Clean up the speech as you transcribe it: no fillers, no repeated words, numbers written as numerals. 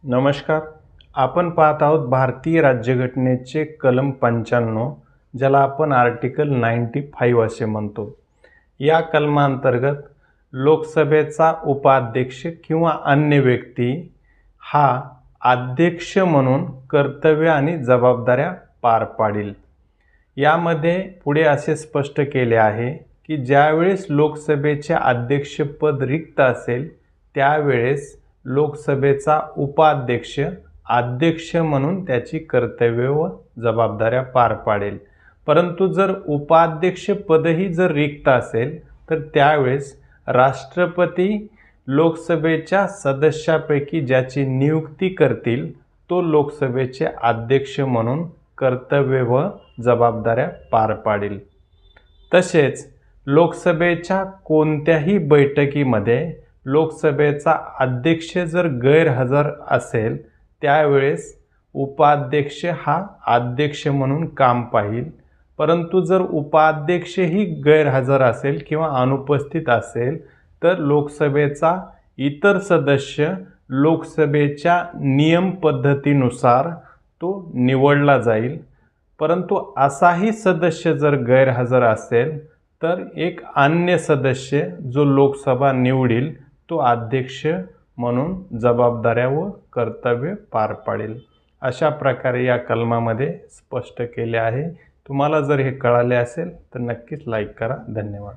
नमस्कार. आपण पाहत आहोत भारतीय राज्यघटनेचे कलम 95, ज्याला आपण आर्टिकल 95 असे म्हणतो. या कलमांतर्गत लोकसभेचा उपाध्यक्ष किंवा अन्य व्यक्ती हा अध्यक्ष म्हणून कर्तव्य आणि जबाबदाऱ्या पार पाडील. यामध्ये पुढे असे स्पष्ट केले आहे की ज्यावेळेस लोकसभेचे अध्यक्षपद रिक्त असेल त्यावेळेस लोकसभेचा उपाध्यक्ष अध्यक्ष म्हणून त्याची कर्तव्ये व जबाबदाऱ्या पार पाडेल. परंतु जर उपाध्यक्ष पदही जर रिक्त असेल तर त्यावेळेस राष्ट्रपती लोकसभेच्या सदस्यापैकी ज्याची नियुक्ती करतील तो लोकसभेचे अध्यक्ष म्हणून कर्तव्य व जबाबदाऱ्या पार पाडेल. तसेच लोकसभेच्या कोणत्याही बैठकीमध्ये लोकसभेचा अध्यक्ष जर गैरहजर असेल त्यावेळेस उपाध्यक्ष हा अध्यक्ष म्हणून काम पाहिल. परंतु जर उपाध्यक्षही गैरहजर असेल किंवा अनुपस्थित असेल तर लोकसभेचा इतर सदस्य लोकसभेच्या नियम पद्धतीनुसार तो निवडला जाईल. परंतु असाही सदस्य जर गैरहजर असेल तर एक अन्य सदस्य जो लोकसभा निवडील तो अध्यक्ष म्हणून जबाबदाऱ्या व कर्तव्य पार पाडेल. अशा प्रकारे या कलमामध्ये स्पष्ट केले आहे. तुम्हाला जर हे कळाले असेल तर नक्कीच लाईक करा. धन्यवाद.